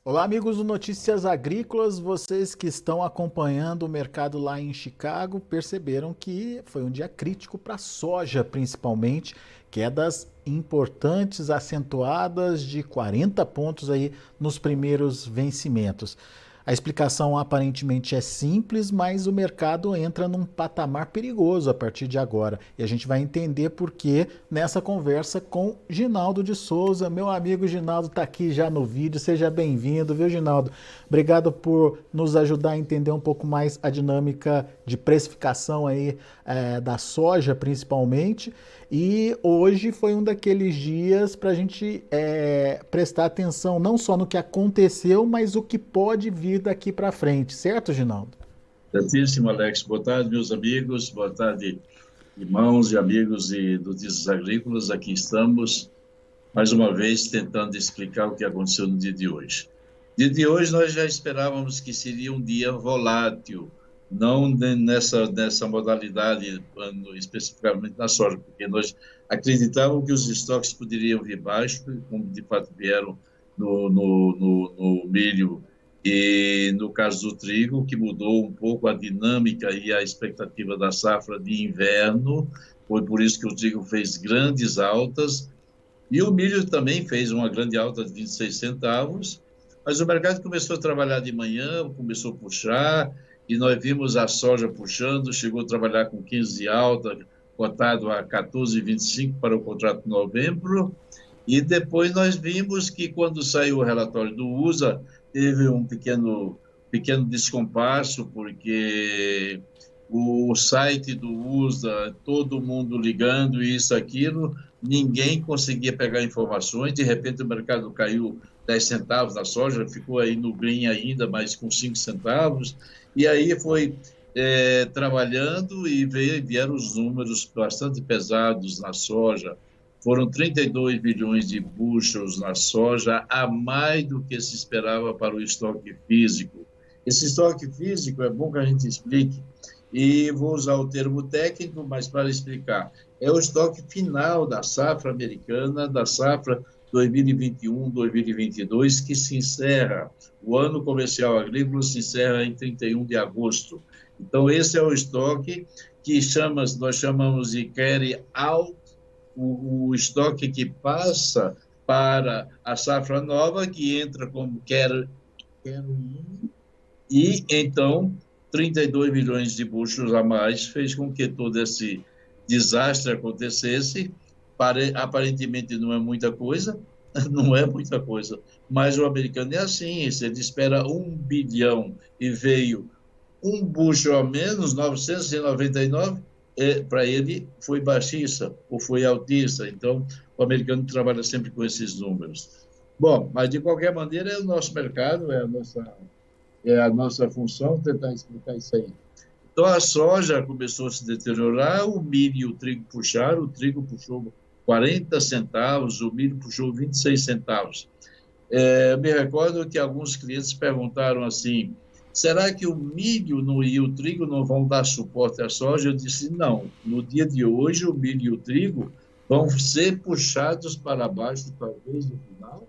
Olá, amigos do Notícias Agrícolas. Vocês que estão acompanhando o mercado lá em Chicago perceberam que foi um dia crítico para a soja, principalmente, quedas importantes, acentuadas de 40 pontos aí nos primeiros vencimentos. A explicação aparentemente é simples, mas o mercado entra num patamar perigoso a partir de agora. E a gente vai entender por quê nessa conversa com Ginaldo de Souza. Meu amigo Ginaldo está aqui já no vídeo. Seja bem-vindo, viu, Ginaldo? Obrigado por nos ajudar a entender um pouco mais a dinâmica de precificação aí da soja, principalmente. E hoje foi um daqueles dias para a gente prestar atenção não só no que aconteceu, mas o que pode vir daqui para frente, certo, Ginaldo? Certíssimo, Alex. Boa tarde, meus amigos. Boa tarde, irmãos e amigos e notícias agrícolas. Aqui estamos, mais uma vez, tentando explicar o que aconteceu no dia de hoje. No dia de hoje, nós já esperávamos que seria um dia volátil, não nessa modalidade, especificamente na soja, porque nós acreditávamos que os estoques poderiam vir baixos, como de fato vieram no milho e no caso do trigo, que mudou um pouco a dinâmica e a expectativa da safra de inverno. Foi por isso que o trigo fez grandes altas, e o milho também fez uma grande alta de 26 centavos, mas o mercado começou a trabalhar de manhã, começou a puxar, e nós vimos a soja puxando, chegou a trabalhar com 15 de alta, cotado a 14,25 para o contrato de novembro, e depois nós vimos que quando saiu o relatório do USA, teve um pequeno descompasso, porque o site do USA, todo mundo ligando, isso, aquilo, ninguém conseguia pegar informações, de repente o mercado caiu 10 centavos na soja, ficou aí no green ainda, mas com 5 centavos, e aí foi trabalhando e vieram os números bastante pesados na soja. Foram 32 bilhões de bushels na soja, a mais do que se esperava para o estoque físico. Esse estoque físico é bom que a gente explique, e vou usar o termo técnico, mas para explicar. É o estoque final da safra americana, da safra 2021-2022, que se encerra, o ano comercial agrícola se encerra em 31 de agosto. Então, esse é o estoque que nós chamamos de carry out, o estoque que passa para a safra nova, que entra como carry in, e então 32 milhões de buchos a mais fez com que todo esse desastre acontecesse. Aparentemente não é muita coisa, não é muita coisa, mas o americano é assim, se ele espera 1 bilhão e veio um bucho a menos, 999, para ele foi baixista ou foi altista. Então, o americano trabalha sempre com esses números. Bom, mas de qualquer maneira é o nosso mercado, é a nossa função tentar explicar isso aí. Então, a soja começou a se deteriorar, o milho e o trigo puxaram, o trigo puxou 40 centavos, o milho puxou 26 centavos. Me recordo que alguns clientes perguntaram assim, será que o milho e o trigo não vão dar suporte à soja? Eu disse, não. No dia de hoje, o milho e o trigo vão ser puxados para baixo, talvez no final,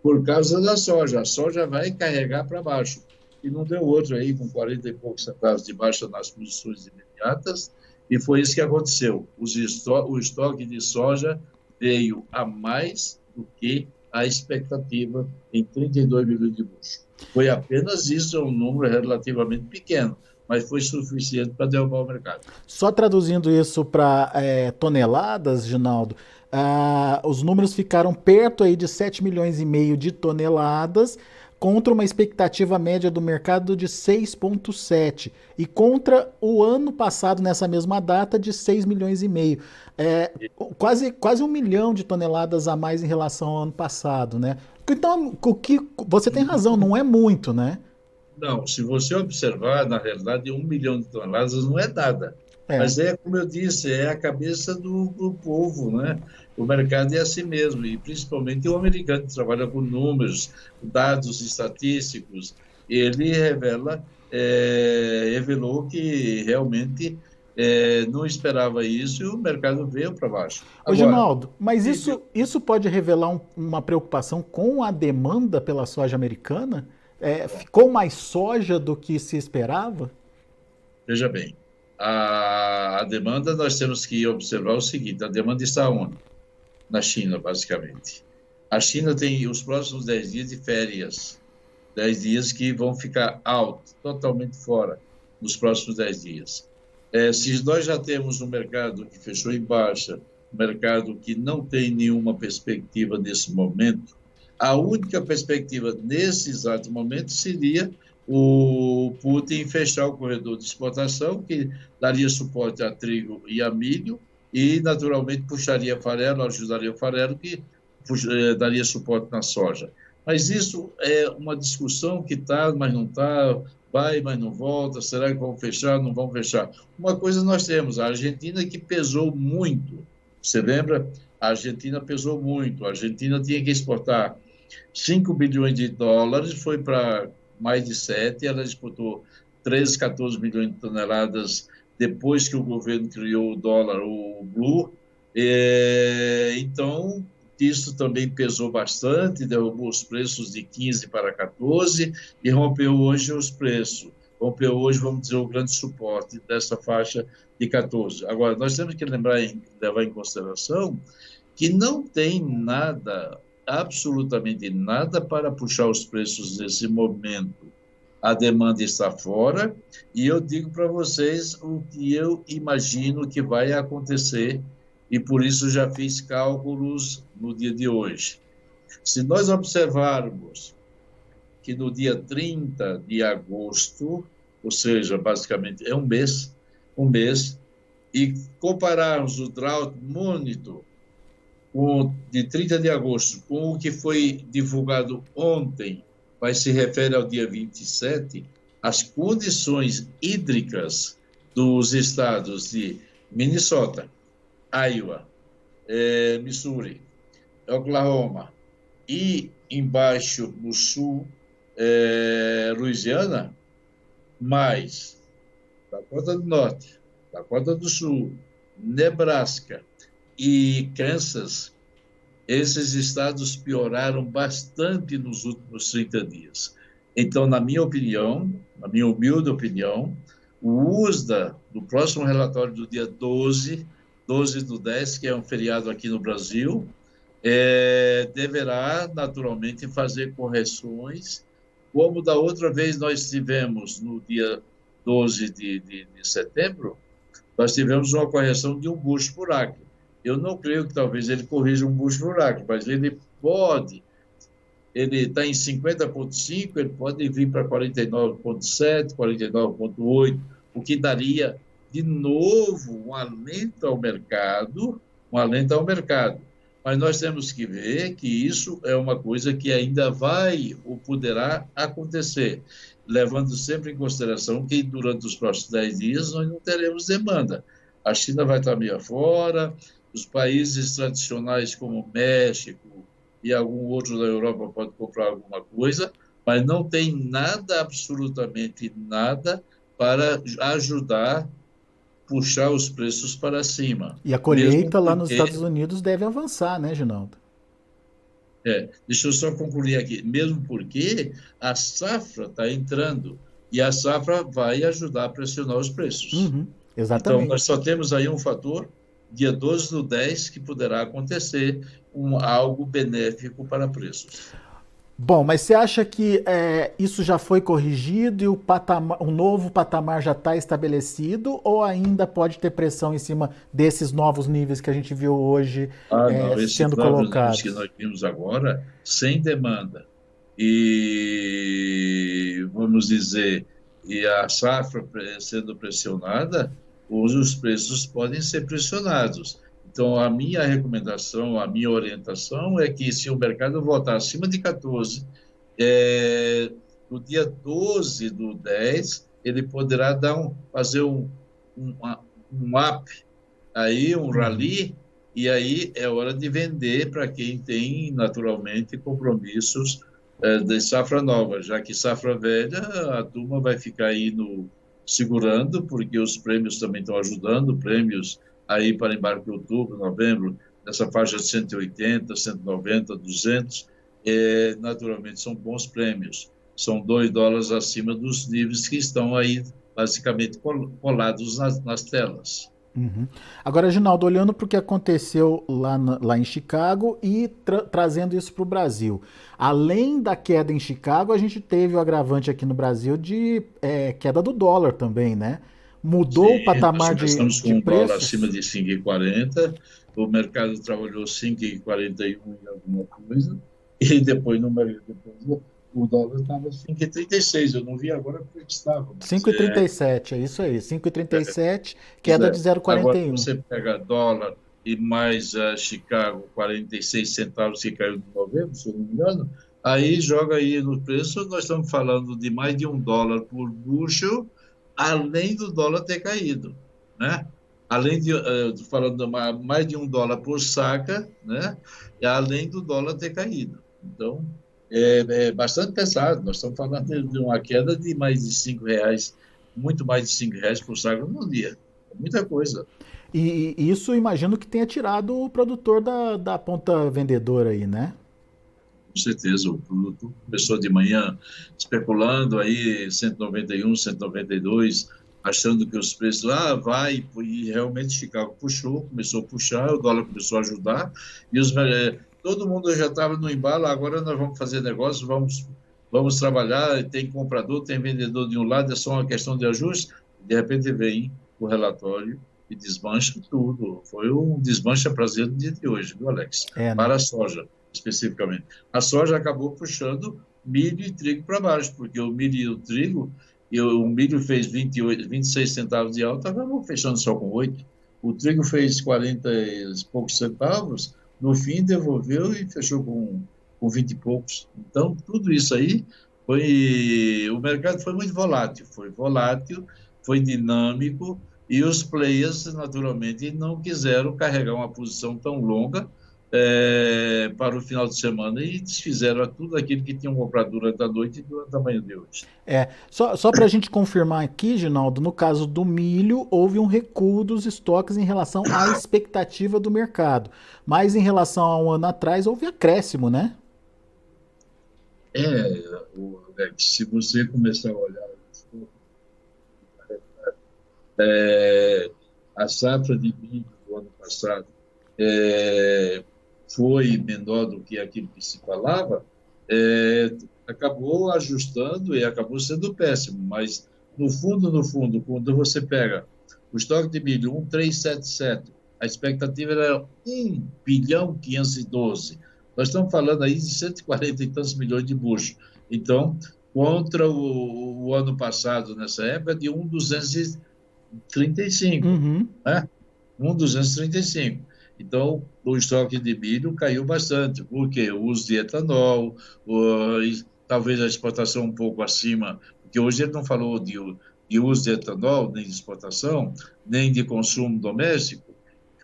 por causa da soja. A soja vai carregar para baixo. E não deu outro aí, com 40 e poucos centavos de baixa nas posições imediatas, e foi isso que aconteceu. O estoque de soja veio a mais do que a expectativa em 32 milhões de buchos. Foi apenas isso, é um número relativamente pequeno, mas foi suficiente para derrubar o mercado. Só traduzindo isso para toneladas, Ginaldo, os números ficaram perto aí de 7 milhões e meio de toneladas, contra uma expectativa média do mercado de 6,7 e contra o ano passado, nessa mesma data, de 6 milhões e meio. Quase 1 milhão de toneladas a mais em relação ao ano passado, né? Então, você tem razão, não é muito, né? Não, se você observar, na realidade, 1 milhão de toneladas não é nada. É. Mas como eu disse, é a cabeça do povo, né? O mercado é assim mesmo, e principalmente o americano que trabalha com números, dados estatísticos, ele revelou que realmente não esperava isso e o mercado veio para baixo. Ô, Agora, Ginaldo, mas isso pode revelar uma preocupação com a demanda pela soja americana? Ficou mais soja do que se esperava? veja bem, a demanda nós temos que observar o seguinte: a demanda está onde? Na China, basicamente. A China tem os próximos 10 dias de férias, 10 dias que vão ficar out, totalmente fora, nos próximos 10 dias. Se nós já temos um mercado que fechou em baixa, um mercado que não tem nenhuma perspectiva nesse momento, a única perspectiva nesse exato momento seria o Putin fechar o corredor de exportação, que daria suporte a trigo e a milho, e naturalmente puxaria farelo, ajudaria o farelo, que daria suporte na soja. Mas isso é uma discussão que está, mas não está, vai, mas não volta, será que vão fechar, não vão fechar? Uma coisa nós temos, a Argentina que pesou muito, você lembra? A Argentina pesou muito, a Argentina tinha que exportar 5 bilhões de dólares, foi para mais de 7, ela exportou 13, 14 milhões de toneladas depois que o governo criou o dólar, o blue. Então, isso também pesou bastante, derrubou os preços de 15 para 14 e rompeu hoje os preços. Rompeu hoje, vamos dizer, o grande suporte dessa faixa de 14. Agora, nós temos que levar em consideração que não tem nada, absolutamente nada, para puxar os preços nesse momento. A demanda está fora e eu digo para vocês o que eu imagino que vai acontecer e por isso já fiz cálculos no dia de hoje. Se nós observarmos que no dia 30 de agosto, ou seja, basicamente é um mês, e compararmos o Drought Monitor de 30 de agosto com o que foi divulgado ontem, mas se refere ao dia 27, as condições hídricas dos estados de Minnesota, Iowa, Missouri, Oklahoma e embaixo no sul, Louisiana, mais Dakota do Norte, Dakota do Sul, Nebraska e Kansas, esses estados pioraram bastante nos últimos 30 dias. Então, na minha opinião, na minha humilde opinião, o USDA, do próximo relatório do dia 12 do 10, que é um feriado aqui no Brasil, deverá, naturalmente, fazer correções, como da outra vez nós tivemos no dia 12 de setembro, nós tivemos uma correção de um bushel por acre. Eu não creio que talvez ele corrija um bushel por acre, mas ele está em 50,5, ele pode vir para 49,7, 49,8, o que daria, de novo, um alento ao mercado, Mas nós temos que ver que isso é uma coisa que ainda vai ou poderá acontecer, levando sempre em consideração que durante os próximos 10 dias nós não teremos demanda. A China vai estar meio fora, os países tradicionais como México e algum outro da Europa pode comprar alguma coisa, mas não tem nada, absolutamente nada, para ajudar puxar os preços para cima. E a colheita lá nos Estados Unidos deve avançar, né, Ginaldo? Deixa eu só concluir aqui. Mesmo porque a safra está entrando e a safra vai ajudar a pressionar os preços. Exatamente. Então, nós só temos aí um fator, dia 12 do 10, que poderá acontecer algo benéfico para preços. Bom, mas você acha que isso já foi corrigido e o novo patamar já está estabelecido ou ainda pode ter pressão em cima desses novos níveis que a gente viu hoje sendo colocados? Esses que nós vimos agora, sem demanda e, vamos dizer, e a safra sendo pressionada, hoje os preços podem ser pressionados. Então, a minha recomendação, a minha orientação é que se o mercado voltar acima de 14, no dia 12 do 10, ele poderá fazer um up, aí um rally, e aí é hora de vender para quem tem, naturalmente, compromissos de safra nova, já que safra velha, a turma vai ficar aí segurando, porque os prêmios também estão ajudando, prêmios aí para embarque em outubro, novembro, nessa faixa de 180, 190, 200, naturalmente são bons prêmios, são $2 acima dos níveis que estão aí basicamente colados nas telas. Uhum. Agora, Ginaldo, olhando para o que aconteceu lá em Chicago e trazendo isso para o Brasil. Além da queda em Chicago, a gente teve o agravante aqui no Brasil de queda do dólar também, né? Mudou o Sim, nós patamar começamos com de um dólar acima preços? de 5,40, o mercado trabalhou 5,41 e alguma coisa, e depois, depois o dólar estava 5,36, eu não vi agora porque estava, mas 5,37, é isso aí. 5,37, pois queda é. de Agora 0,41. você pega dólar e mais Chicago, 46 centavos que caiu em novembro, se eu não me engano, aí joga aí no preço, nós estamos falando de mais de $1 por bushel, além do dólar ter caído, né? Além de, falando de mais de $1 por saca, né? E além do dólar ter caído. Então, é bastante pesado. Nós estamos falando de uma queda de mais de R$ 5, muito mais de R$ 5 por saca no dia. É muita coisa. E isso imagino que tenha tirado o produtor da ponta vendedora aí, né? Com certeza, o produto começou de manhã especulando aí 191, 192, achando que os preços vai, e realmente Chicago puxou, começou a puxar, o dólar começou a ajudar, e todo mundo já estava no embalo, agora nós vamos fazer negócio, vamos trabalhar, tem comprador, tem vendedor de um lado, é só uma questão de ajuste, de repente vem o relatório e desmancha tudo. Foi um desmancha prazer no dia de hoje, viu, Alex? É, né? Para a soja especificamente. A soja acabou puxando milho e trigo para baixo, porque o milho e o trigo, o milho fez 28, 26 centavos de alta, acabou fechando só com 8. O trigo fez 40 e poucos centavos, no fim devolveu e fechou com 20 e poucos. Então, tudo isso aí o mercado foi muito volátil, foi dinâmico, e os players, naturalmente, não quiseram carregar uma posição tão longa para o final de semana e desfizeram tudo aquilo que tinham comprado durante a noite e durante a manhã de hoje. Só para a gente confirmar aqui, Ginaldo, no caso do milho, houve um recuo dos estoques em relação à expectativa do mercado. Mas em relação a um ano atrás, houve acréscimo, né? Alex, se você começar a olhar a safra de milho do ano passado foi menor do que aquilo que se falava, acabou ajustando e acabou sendo péssimo, mas no fundo, quando você pega o estoque de milho 1,377, a expectativa era 1,512 bilhão. Nós estamos falando aí de 140 e tantos milhões de buchos. Então, contra o ano passado, nessa época, de 1,235, Uhum. né? 1,235. Então, o estoque de milho caiu bastante, porque o uso de etanol, talvez a exportação um pouco acima, porque hoje ele não falou de uso de etanol, nem de exportação, nem de consumo doméstico,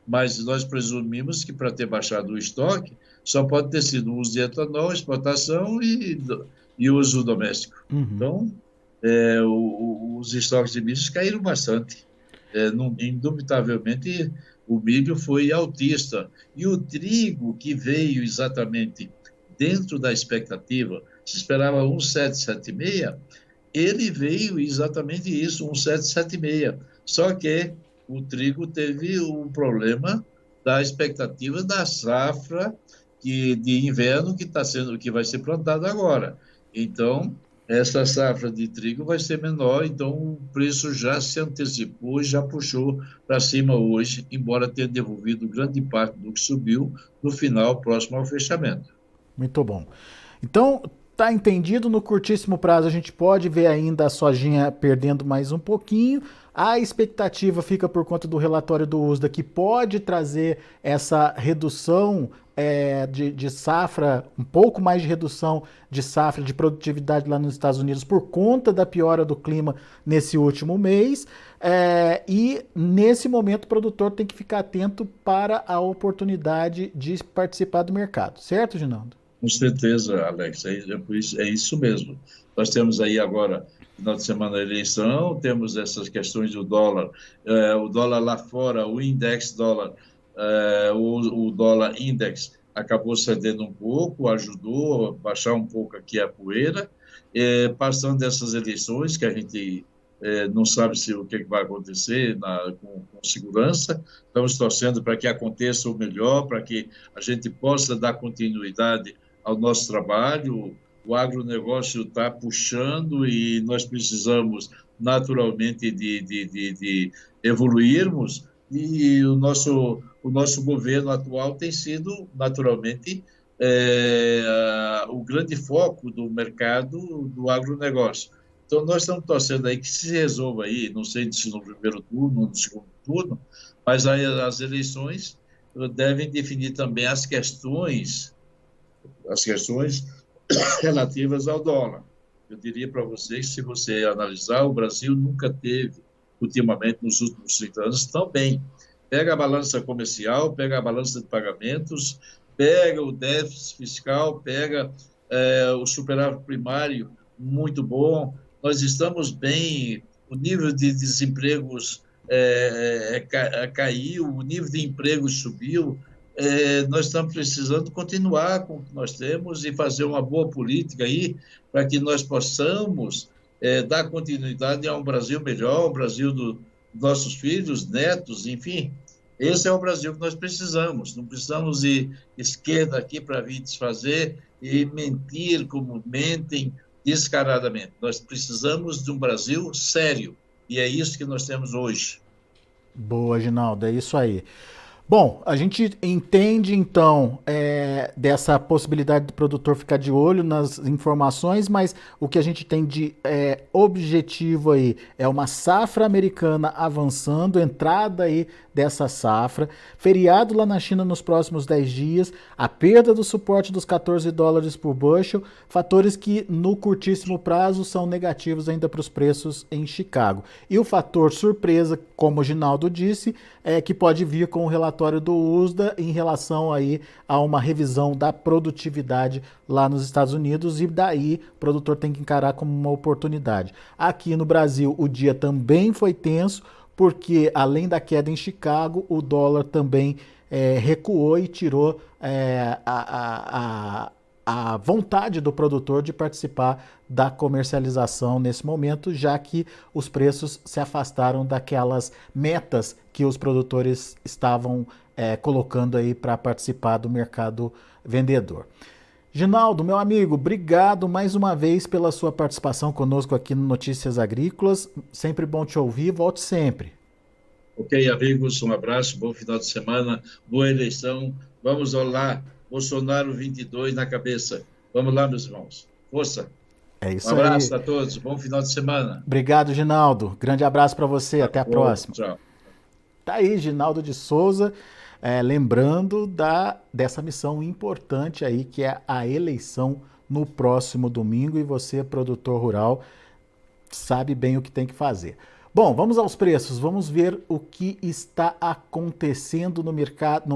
mas nós presumimos que para ter baixado o estoque, só pode ter sido o uso de etanol, exportação e uso doméstico. Uhum. Então, os estoques de milho caíram bastante. Indubitavelmente, o milho foi altista. E o trigo, que veio exatamente dentro da expectativa, se esperava 1,776, ele veio exatamente isso, 1,776. Só que o trigo teve um problema da expectativa da safra de inverno que vai ser plantada agora. Então, essa safra de trigo vai ser menor, então o preço já se antecipou e já puxou para cima hoje, embora tenha devolvido grande parte do que subiu no final, próximo ao fechamento. Muito bom. Então, tá entendido, no curtíssimo prazo a gente pode ver ainda a sojinha perdendo mais um pouquinho. A expectativa fica por conta do relatório do USDA, que pode trazer essa redução de safra, um pouco mais de redução de safra, de produtividade lá nos Estados Unidos por conta da piora do clima nesse último mês. E nesse momento o produtor tem que ficar atento para a oportunidade de participar do mercado. Certo, Ginaldo? Com certeza, Alex, é isso mesmo. Nós temos aí agora final de semana da eleição, temos essas questões do dólar, o dólar lá fora, o index dólar, o dólar index acabou cedendo um pouco, ajudou a baixar um pouco aqui a poeira, passando dessas eleições, que a gente não sabe o que vai acontecer com segurança, estamos torcendo para que aconteça o melhor, para que a gente possa dar continuidade ao nosso trabalho. O agronegócio está puxando e nós precisamos naturalmente de evoluirmos, e o nosso governo atual tem sido naturalmente o grande foco do mercado do agronegócio. Então nós estamos torcendo aí que se resolva aí, não sei se no primeiro turno ou no segundo turno, mas aí as eleições devem definir também as questões relativas ao dólar. Eu diria para vocês, se você analisar, o Brasil nunca teve, ultimamente, nos últimos 30 anos, tão bem. Pega a balança comercial, pega a balança de pagamentos, pega o déficit fiscal, pega o superávit primário, muito bom. Nós estamos bem, o nível de desempregos caiu, o nível de empregos subiu. Nós estamos precisando continuar com o que nós temos e fazer uma boa política aí para que nós possamos dar continuidade a um Brasil melhor, um Brasil dos nossos filhos, netos, enfim. Esse é o Brasil que nós precisamos. Não precisamos ir esquerda aqui para vir desfazer e mentir como mentem descaradamente. Nós precisamos de um Brasil sério e é isso que nós temos hoje. Boa, Ginaldo, é isso aí. Bom, a gente entende então dessa possibilidade do produtor ficar de olho nas informações, mas o que a gente tem de objetivo aí é uma safra americana avançando, entrada aí dessa safra, feriado lá na China nos próximos 10 dias, a perda do suporte dos 14 dólares por bushel, fatores que no curtíssimo prazo são negativos ainda para os preços em Chicago. E o fator surpresa, como o Ginaldo disse, é que pode vir com o relatório do USDA em relação aí a uma revisão da produtividade lá nos Estados Unidos, e daí o produtor tem que encarar como uma oportunidade. Aqui no Brasil o dia também foi tenso, porque além da queda em Chicago, o dólar também recuou e tirou a vontade do produtor de participar da comercialização nesse momento, já que os preços se afastaram daquelas metas que os produtores estavam colocando aí para participar do mercado vendedor. Ginaldo, meu amigo, obrigado mais uma vez pela sua participação conosco aqui no Notícias Agrícolas. Sempre bom te ouvir, volte sempre. Ok, amigos, um abraço, bom final de semana, boa eleição. Vamos lá, Bolsonaro 22 na cabeça. Vamos lá, meus irmãos. Força. É isso aí. Um abraço aí. a todos, bom final de semana. Obrigado, Ginaldo. Grande abraço para você, até a próxima. Tchau. Tá aí, Ginaldo de Souza, lembrando dessa missão importante aí, que é a eleição no próximo domingo, e você, produtor rural, sabe bem o que tem que fazer. Bom, vamos aos preços, vamos ver o que está acontecendo no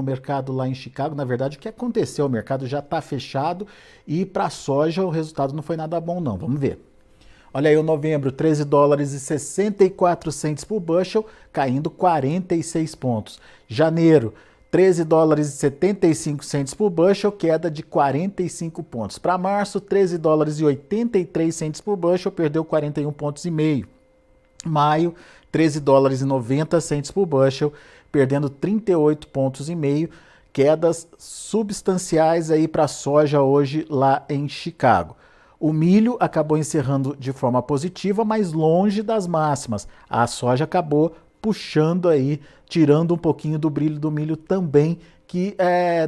mercado lá em Chicago. Na verdade, o que aconteceu, o mercado já está fechado, e para a soja o resultado não foi nada bom não, vamos ver. Olha aí o novembro, 13 dólares e 64 cents por bushel, caindo 46 pontos. Janeiro, 13 dólares e 75 cents por bushel, queda de 45 pontos. Para março, 13 dólares e 83 cents por bushel, perdeu 41 pontos e meio. Maio, 13 dólares e 90 cents por bushel, perdendo 38 pontos e meio. Quedas substanciais aí para a soja hoje lá em Chicago. O milho acabou encerrando de forma positiva, mas longe das máximas. A soja acabou puxando aí, tirando um pouquinho do brilho do milho também, que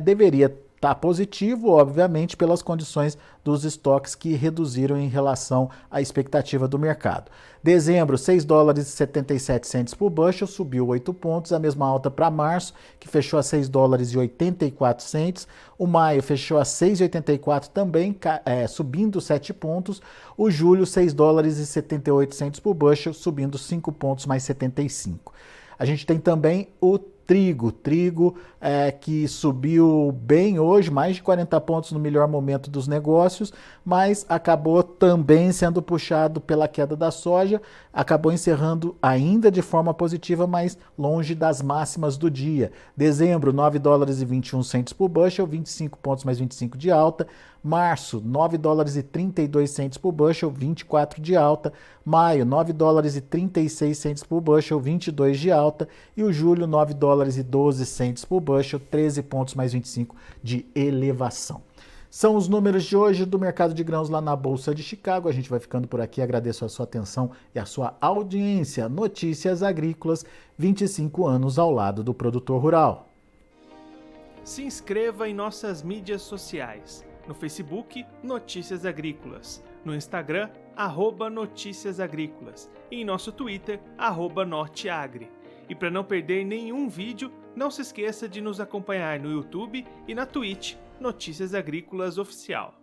deveria estar positivo, obviamente, pelas condições dos estoques que reduziram em relação à expectativa do mercado. Dezembro, 6 dólares e 77 cents por bushel, subiu 8 pontos, a mesma alta para março, que fechou a 6 dólares e 84 cents. O maio fechou a 6,84 também, subindo 7 pontos. O julho, 6 dólares e 78 cents por bushel, subindo 5 pontos mais 75. A gente tem também o trigo. Trigo que subiu bem hoje, mais de 40 pontos no melhor momento dos negócios, mas acabou também sendo puxado pela queda da soja, acabou encerrando ainda de forma positiva, mas longe das máximas do dia. Dezembro, 9 dólares e 21 centes por bushel, 25 pontos mais 25 de alta. Março, 9 dólares e 32 centes por bushel, 24 de alta. Maio, 9 dólares e 36 centes por bushel, 22 de alta. E o julho, 9 dólares e 12 centes por bushel, 13 pontos mais 25 de elevação. São os números de hoje do mercado de grãos lá na Bolsa de Chicago. A gente vai ficando por aqui. Agradeço a sua atenção e a sua audiência. Notícias Agrícolas, 25 anos ao lado do produtor rural. Se inscreva em nossas mídias sociais. No Facebook, Notícias Agrícolas. No Instagram, @Notícias Agrícolas. E em nosso Twitter, @Norteagri. E para não perder nenhum vídeo, não se esqueça de nos acompanhar no YouTube e na Twitch, Notícias Agrícolas Oficial.